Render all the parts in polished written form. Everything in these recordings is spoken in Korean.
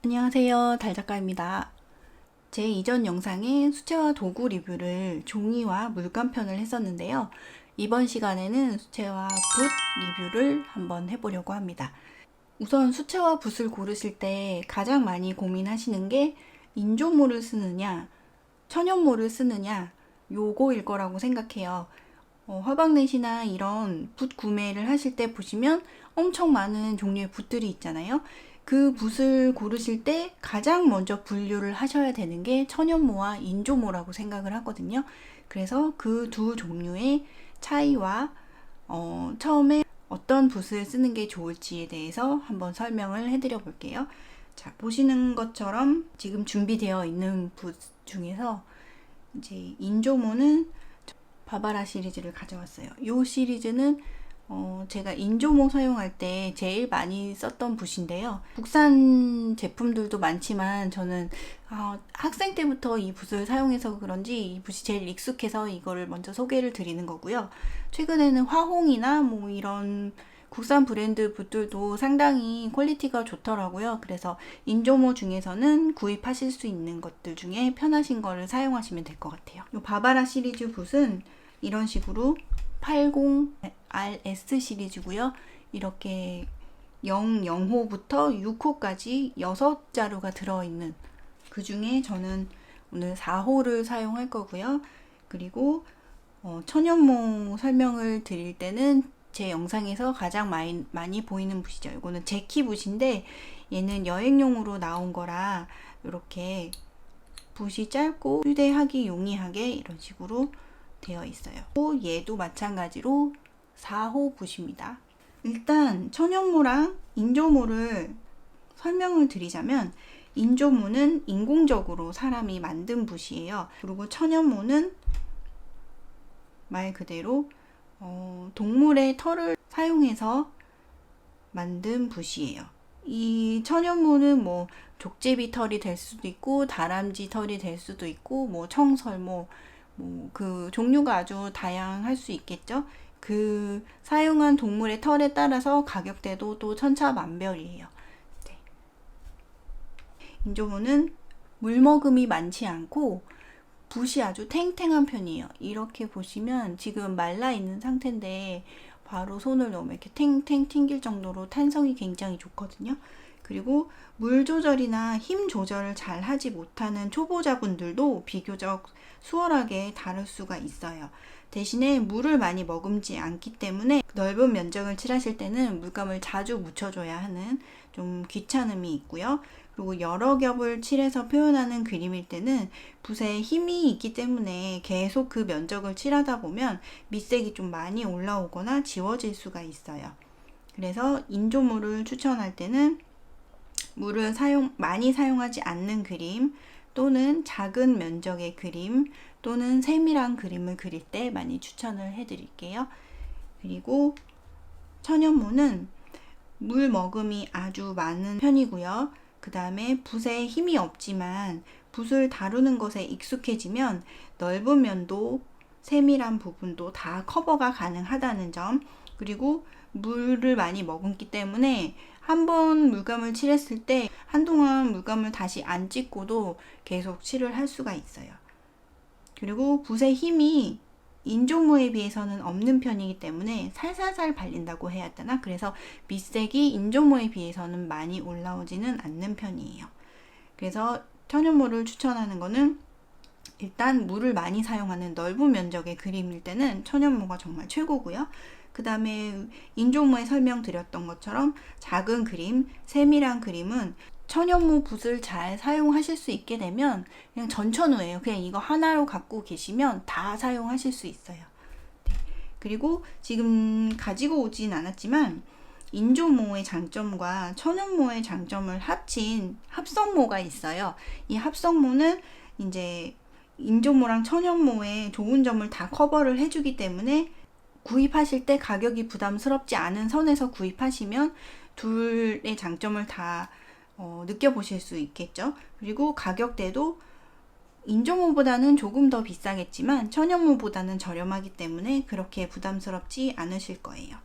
안녕하세요, 달작가입니다. 제 이전 영상에 수채화 도구 리뷰를 종이와 물감편을 했었는데요. 이번 시간에는 수채화 붓 리뷰를 한번 해보려고 합니다. 우선 수채화 붓을 고르실 때 가장 많이 고민하시는 게 인조모를 쓰느냐, 천연모를 쓰느냐, 요거일 거라고 생각해요. 화방넷이나 이런 붓 구매를 하실 때 보시면 엄청 많은 종류의 붓들이 있잖아요. 그 붓을 고르실 때 가장 먼저 분류를 하셔야 되는 게 천연모와 인조모라고 생각을 하거든요. 그래서 그 두 종류의 차이와 처음에 어떤 붓을 쓰는 게 좋을지에 대해서 한번 설명을 해드려 볼게요. 자, 보시는 것처럼 지금 준비되어 있는 붓 중에서 이제 인조모는 바바라 시리즈를 가져왔어요. 이 시리즈는 제가 인조모 사용할 때 제일 많이 썼던 붓인데요. 국산 제품들도 많지만 저는 학생 때부터 이 붓을 사용해서 그런지 이 붓이 제일 익숙해서 이거를 먼저 소개를 드리는 거고요. 최근에는 화홍이나 뭐 이런 국산 브랜드 붓들도 상당히 퀄리티가 좋더라고요. 그래서 인조모 중에서는 구입하실 수 있는 것들 중에 편하신 거를 사용하시면 될 것 같아요. 이 바바라 시리즈 붓은 이런 식으로 80RS 시리즈고요. 이렇게 0호부터 6호까지 6자루가 들어있는, 그 중에 저는 오늘 4호를 사용할 거고요. 그리고 천연모 설명을 드릴 때는 제 영상에서 가장 많이 보이는 붓이죠. 이거는 제키 붓인데 얘는 여행용으로 나온 거라 이렇게 붓이 짧고 휴대하기 용이하게 이런 식으로 되어 있어요. 얘도 마찬가지로 4호 붓입니다. 일단 천연모랑 인조모를 설명을 드리자면, 인조모는 인공적으로 사람이 만든 붓이에요. 그리고 천연모는 말 그대로 동물의 털을 사용해서 만든 붓이에요. 이 천연모는 뭐 족제비 털이 될 수도 있고 다람쥐 털이 될 수도 있고 뭐 청설모, 그 종류가 아주 다양할 수 있겠죠. 그 사용한 동물의 털에 따라서 가격대도 또 천차만별이에요. 네. 인조모는 물머금이 많지 않고 붓이 아주 탱탱한 편이에요. 이렇게 보시면 지금 말라 있는 상태인데 바로 손을 넣으면 이렇게 탱탱 튕길 정도로 탄성이 굉장히 좋거든요. 그리고 물 조절이나 힘 조절을 잘 하지 못하는 초보자분들도 비교적 수월하게 다룰 수가 있어요. 대신에 물을 많이 머금지 않기 때문에 넓은 면적을 칠하실 때는 물감을 자주 묻혀줘야 하는 좀 귀찮음이 있고요. 그리고 여러 겹을 칠해서 표현하는 그림일 때는 붓에 힘이 있기 때문에 계속 그 면적을 칠하다 보면 밑색이 좀 많이 올라오거나 지워질 수가 있어요. 그래서 인조모를 추천할 때는 물을 많이 사용하지 않는 그림, 또는 작은 면적의 그림, 또는 세밀한 그림을 그릴 때 많이 추천을 해드릴게요. 그리고 천연모는 물 머금이 아주 많은 편이고요. 그 다음에 붓에 힘이 없지만 붓을 다루는 것에 익숙해지면 넓은 면도 세밀한 부분도 다 커버가 가능하다는 점, 그리고 물을 많이 머금기 때문에 한번 물감을 칠했을 때 한동안 물감을 다시 안 찍고도 계속 칠을 할 수가 있어요. 그리고 붓의 힘이 인조모에 비해서는 없는 편이기 때문에 살살살 발린다고 해야 되나? 그래서 밑색이 인조모에 비해서는 많이 올라오지는 않는 편이에요. 그래서 천연모를 추천하는 거는 일단 물을 많이 사용하는 넓은 면적의 그림일 때는 천연모가 정말 최고고요. 그 다음에 인조모에 설명드렸던 것처럼 작은 그림, 세밀한 그림은 천연모 붓을 잘 사용하실 수 있게 되면 그냥 전천후예요. 그냥 이거 하나로 갖고 계시면 다 사용하실 수 있어요. 네. 그리고 지금 가지고 오진 않았지만 인조모의 장점과 천연모의 장점을 합친 합성모가 있어요. 이 합성모는 이제 인조모랑 천연모의 좋은 점을 다 커버를 해주기 때문에 구입하실 때 가격이 부담스럽지 않은 선에서 구입하시면 둘의 장점을 다 느껴보실 수 있겠죠. 그리고 가격대도 인조모보다는 조금 더 비싸겠지만 천연모보다는 저렴하기 때문에 그렇게 부담스럽지 않으실 거예요.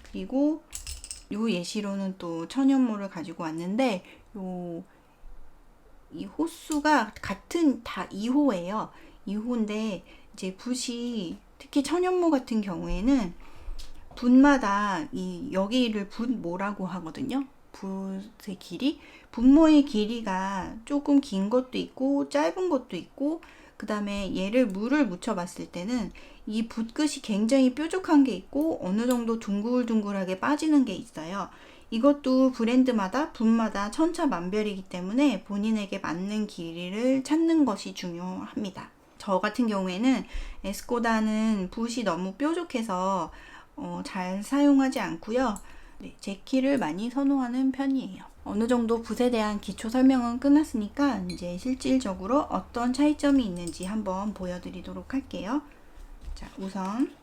그리고 요 예시로는 또 천연모를 가지고 왔는데, 요 이 호수가 같은 다 2호예요. 2호인데 이제 붓이 특히 천연모 같은 경우에는 붓마다 이 여기를 붓모라고 하거든요. 붓의 길이, 붓모의 길이가 조금 긴 것도 있고 짧은 것도 있고, 그 다음에 얘를 물을 묻혀 봤을 때는 이 붓끝이 굉장히 뾰족한 게 있고 어느 정도 둥글둥글하게 빠지는 게 있어요. 이것도 브랜드마다 붓마다 천차만별이기 때문에 본인에게 맞는 길이를 찾는 것이 중요합니다. 저 같은 경우에는 에스코다는 붓이 너무 뾰족해서 잘 사용하지 않고요. 네, 제 키를 많이 선호하는 편이에요. 어느 정도 붓에 대한 기초 설명은 끝났으니까 이제 실질적으로 어떤 차이점이 있는지 한번 보여드리도록 할게요. 자, 우선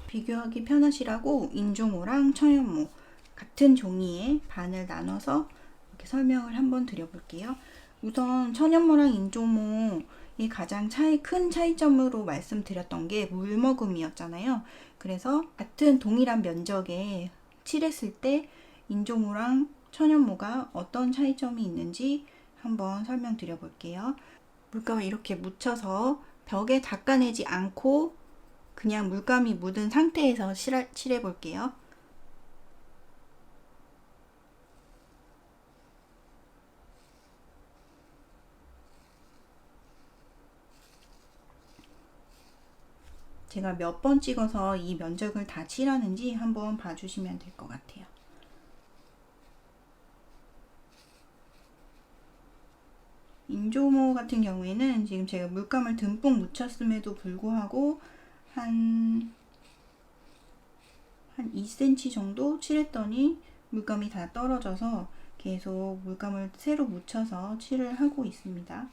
비교하기 편하시라고 인조모랑 천연모 같은 종이에 반을 나눠서 이렇게 설명을 한번 드려볼게요. 우선 천연모랑 인조모의 가장 큰 차이점으로 말씀드렸던 게 물머금이었잖아요. 그래서 같은 동일한 면적에 칠했을 때 인조모랑 천연모가 어떤 차이점이 있는지 한번 설명드려 볼게요. 물감을 이렇게 묻혀서 벽에 닦아내지 않고 그냥 물감이 묻은 상태에서 칠해 볼게요. 제가 몇 번 찍어서 이 면적을 다 칠하는지 한번 봐주시면 될 것 같아요. 인조모 같은 경우에는 지금 제가 물감을 듬뿍 묻혔음에도 불구하고 한 2cm 정도 칠했더니 물감이 다 떨어져서 계속 물감을 새로 묻혀서 칠을 하고 있습니다.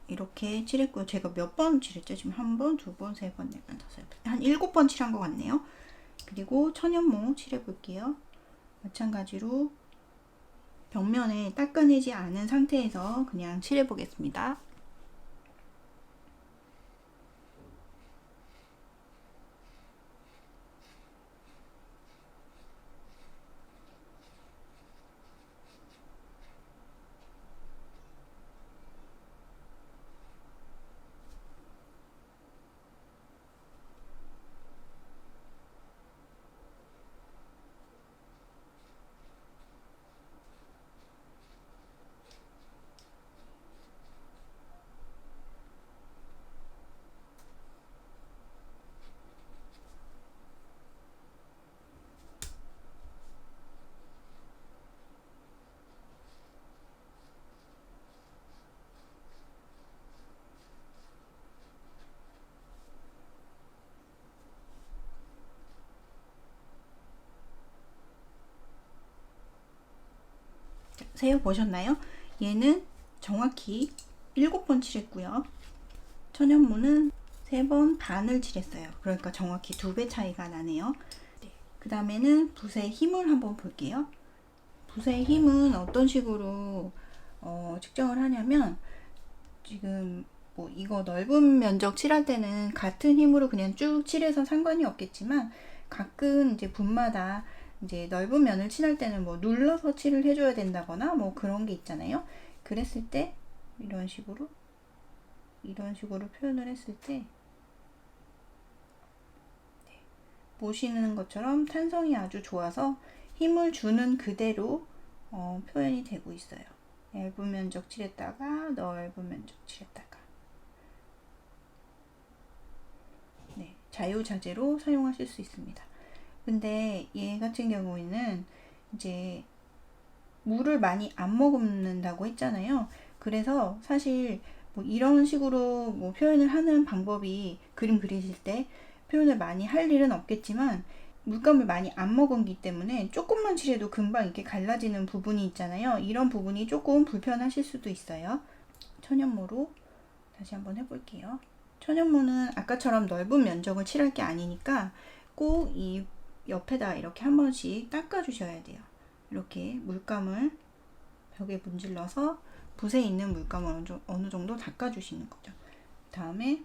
이렇게 칠했고요. 제가 몇 번 칠했죠? 지금 한 번, 두 번, 세 번, 네 번, 다섯 번, 한 7번 칠한 것 같네요. 그리고 천연모 칠해 볼게요. 마찬가지로 벽면에 닦아내지 않은 상태에서 그냥 칠해 보겠습니다. 세어 보셨나요? 얘는 정확히 7번 칠했고요. 천연모는 3번 반을 칠했어요. 그러니까 정확히 2배 차이가 나네요. 네. 그 다음에는 붓의 힘을 한번 볼게요. 붓의 힘은 어떤 식으로 측정을 하냐면, 지금 뭐 이거 넓은 면적 칠할 때는 같은 힘으로 그냥 쭉 칠해서 상관이 없겠지만, 가끔 이제 붓마다 이제 넓은 면을 칠할 때는 뭐 눌러서 칠을 해줘야 된다거나 뭐 그런 게 있잖아요. 그랬을 때 이런 식으로 표현을 했을 때 보시는 것처럼 탄성이 아주 좋아서 힘을 주는 그대로 표현이 되고 있어요. 얇은 면적 칠했다가 넓은 면적 칠했다가, 네, 자유자재로 사용하실 수 있습니다. 근데 얘 같은 경우에는 이제 물을 많이 안 머금는다고 했잖아요. 그래서 사실 뭐 이런 식으로 뭐 표현을 하는 방법이, 그림 그리실 때 표현을 많이 할 일은 없겠지만 물감을 많이 안 머금기 때문에 조금만 칠해도 금방 이렇게 갈라지는 부분이 있잖아요. 이런 부분이 조금 불편하실 수도 있어요. 천연모로 다시 한번 해볼게요. 천연모는 아까처럼 넓은 면적을 칠할 게 아니니까 꼭 이 옆에다 이렇게 한 번씩 닦아주셔야 돼요. 이렇게 물감을 벽에 문질러서 붓에 있는 물감을 어느 정도 닦아주시는 거죠. 다음에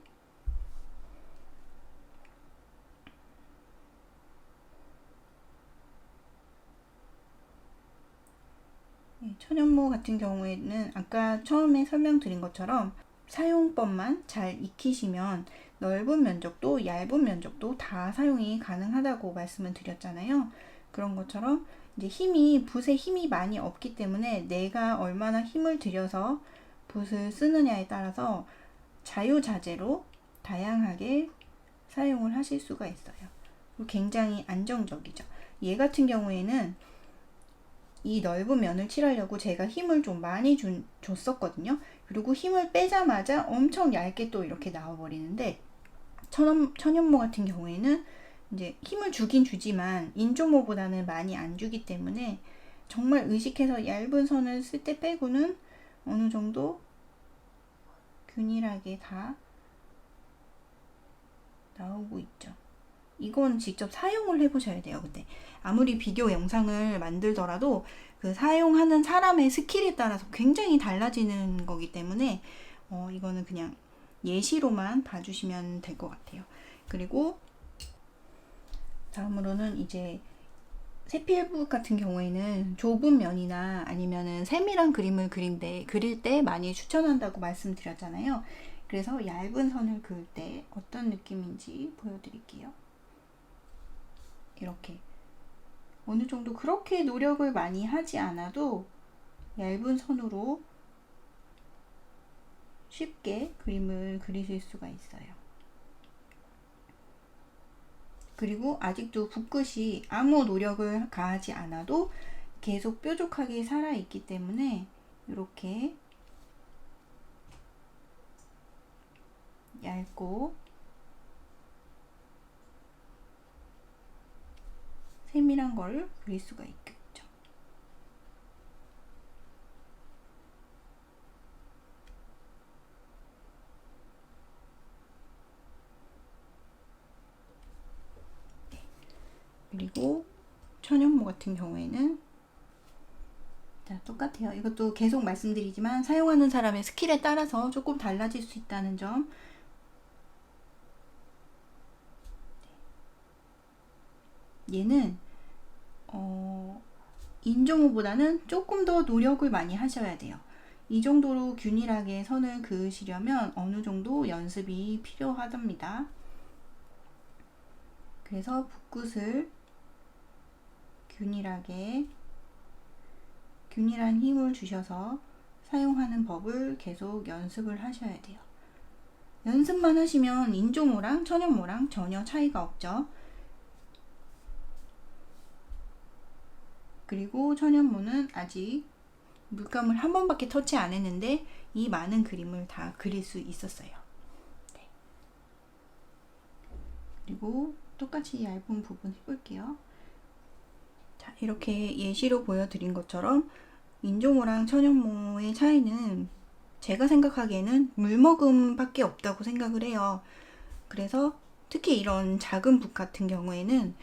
천연모 같은 경우에는 아까 처음에 설명드린 것처럼 사용법만 잘 익히시면 넓은 면적도 얇은 면적도 다 사용이 가능하다고 말씀을 드렸잖아요. 그런 것처럼 이제 붓에 힘이 많이 없기 때문에 내가 얼마나 힘을 들여서 붓을 쓰느냐에 따라서 자유자재로 다양하게 사용을 하실 수가 있어요. 굉장히 안정적이죠. 얘 같은 경우에는 이 넓은 면을 칠하려고 제가 힘을 좀 많이 줬었거든요. 그리고 힘을 빼자마자 엄청 얇게 또 이렇게 나와버리는데, 천연모 같은 경우에는 이제 힘을 주긴 주지만 인조모보다는 많이 안 주기 때문에 정말 의식해서 얇은 선을 쓸 때 빼고는 어느 정도 균일하게 다 나오고 있죠. 이건 직접 사용을 해보셔야 돼요. 근데 아무리 비교 영상을 만들더라도 그 사용하는 사람의 스킬에 따라서 굉장히 달라지는 거기 때문에 이거는 그냥 예시로만 봐주시면 될 것 같아요. 그리고 다음으로는 이제 세필붓 같은 경우에는 좁은 면이나 아니면은 세밀한 그림을 그릴 때 많이 추천한다고 말씀드렸잖아요. 그래서 얇은 선을 그을 때 어떤 느낌인지 보여드릴게요. 이렇게 어느 정도 그렇게 노력을 많이 하지 않아도 얇은 선으로 쉽게 그림을 그리실 수가 있어요. 그리고 아직도 붓끝이 아무 노력을 가하지 않아도 계속 뾰족하게 살아있기 때문에 이렇게 얇고 세밀한 걸 그릴 수가 있겠죠. 네. 그리고 천연모 같은 경우에는 똑같아요. 이것도 계속 말씀드리지만 사용하는 사람의 스킬에 따라서 조금 달라질 수 있다는 점. 얘는 인조모보다는 조금 더 노력을 많이 하셔야 돼요. 이 정도로 균일하게 선을 그으시려면 어느 정도 연습이 필요하답니다. 그래서 붓끝을 균일한 힘을 주셔서 사용하는 법을 계속 연습을 하셔야 돼요. 연습만 하시면 인조모랑 천연모랑 전혀 차이가 없죠. 그리고 천연모는 아직 물감을 한 번밖에 터치 안 했는데 이 많은 그림을 다 그릴 수 있었어요. 네. 그리고 똑같이 얇은 부분 해볼게요. 자, 이렇게 예시로 보여드린 것처럼 인조모랑 천연모의 차이는 제가 생각하기에는 물먹음밖에 없다고 생각을 해요. 그래서 특히 이런 작은 붓 같은 경우에는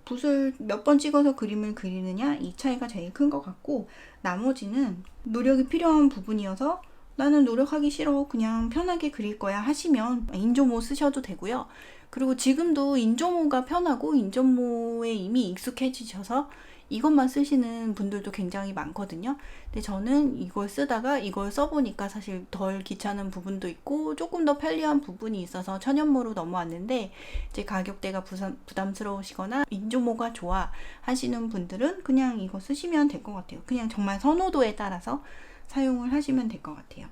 붓을 몇 번 찍어서 그림을 그리느냐 이 차이가 제일 큰 것 같고, 나머지는 노력이 필요한 부분이어서 나는 노력하기 싫어 그냥 편하게 그릴 거야 하시면 인조모 쓰셔도 되고요. 그리고 지금도 인조모가 편하고 인조모에 이미 익숙해지셔서 이것만 쓰시는 분들도 굉장히 많거든요. 근데 저는 이걸 쓰다가 이걸 써보니까 사실 덜 귀찮은 부분도 있고 조금 더 편리한 부분이 있어서 천연모로 넘어왔는데, 이제 가격대가 부담스러우시거나 인조모가 좋아 하시는 분들은 그냥 이거 쓰시면 될 것 같아요. 그냥 정말 선호도에 따라서 사용을 하시면 될 것 같아요.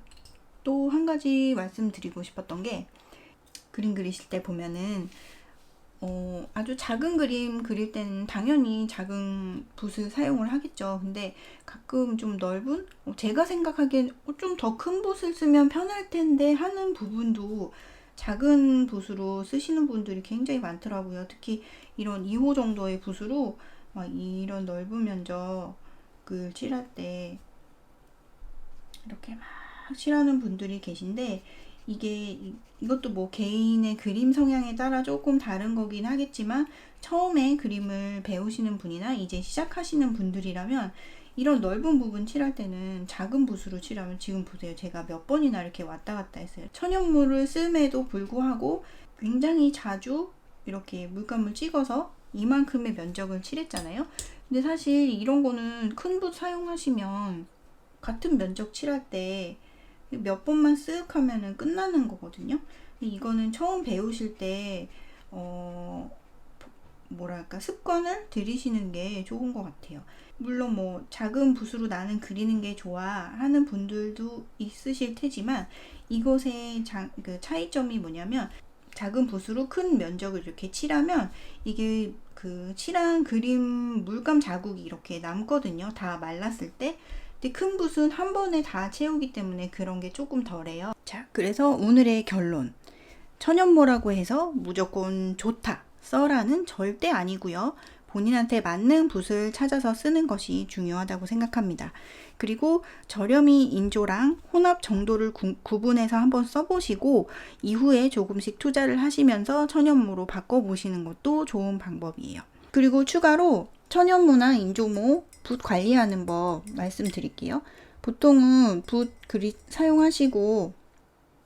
또 한 가지 말씀드리고 싶었던 게, 그림 그리실 때 보면은 아주 작은 그림 그릴 때는 당연히 작은 붓을 사용을 하겠죠. 근데 가끔 좀 넓은, 제가 생각하기엔 좀 더 큰 붓을 쓰면 편할 텐데 하는 부분도 작은 붓으로 쓰시는 분들이 굉장히 많더라고요. 특히 이런 2호 정도의 붓으로 이런 넓은 면적을 칠할 때 이렇게 막 칠하는 분들이 계신데, 이것도 뭐 개인의 그림 성향에 따라 조금 다른 거긴 하겠지만, 처음에 그림을 배우시는 분이나 이제 시작하시는 분들이라면 이런 넓은 부분 칠할 때는 작은 붓으로 칠하면, 지금 보세요. 제가 몇 번이나 이렇게 왔다 갔다 했어요. 천연물을 씀에도 불구하고 굉장히 자주 이렇게 물감을 찍어서 이만큼의 면적을 칠했잖아요. 근데 사실 이런 거는 큰 붓 사용하시면 같은 면적 칠할 때 몇 번만 쓱 하면은 끝나는 거거든요. 이거는 처음 배우실 때 뭐랄까 습관을 들이시는 게 좋은 것 같아요. 물론 뭐 작은 붓으로 나는 그리는 게 좋아 하는 분들도 있으실 테지만, 이것의 그 차이점이 뭐냐면, 작은 붓으로 큰 면적을 이렇게 칠하면 이게 그 칠한 그림 물감 자국이 이렇게 남거든요. 다 말랐을 때. 근데 큰 붓은 한 번에 다 채우기 때문에 그런 게 조금 덜해요. 자, 그래서 오늘의 결론. 천연모라고 해서 무조건 좋다, 써라는 절대 아니고요. 본인한테 맞는 붓을 찾아서 쓰는 것이 중요하다고 생각합니다. 그리고 저렴이 인조랑 혼합 정도를 구분해서 한번 써보시고 이후에 조금씩 투자를 하시면서 천연모로 바꿔보시는 것도 좋은 방법이에요. 그리고 추가로 천연모나 인조모 붓 관리하는 법 말씀드릴게요. 보통은 붓 사용하시고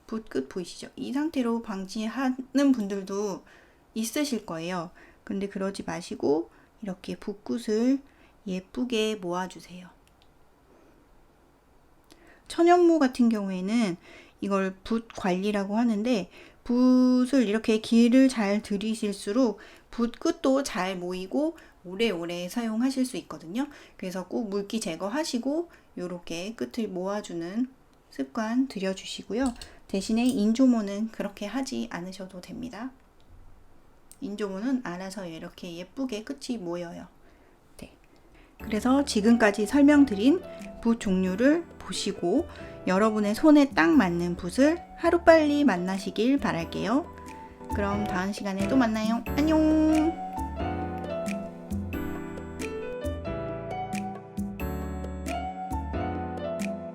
붓 끝 보이시죠? 이 상태로 방치하는 분들도 있으실 거예요. 근데 그러지 마시고 이렇게 붓끝을 예쁘게 모아주세요. 천연모 같은 경우에는 이걸 붓 관리라고 하는데, 붓을 이렇게 길을 잘 들이실수록 붓 끝도 잘 모이고 오래오래 사용하실 수 있거든요. 그래서 꼭 물기 제거하시고 이렇게 끝을 모아주는 습관 들여주시고요. 대신에 인조모는 그렇게 하지 않으셔도 됩니다. 인조모는 알아서 이렇게 예쁘게 끝이 모여요. 네. 그래서 지금까지 설명드린 붓 종류를 보시고 여러분의 손에 딱 맞는 붓을 하루빨리 만나시길 바랄게요. 그럼 다음 시간에 또 만나요. 안녕!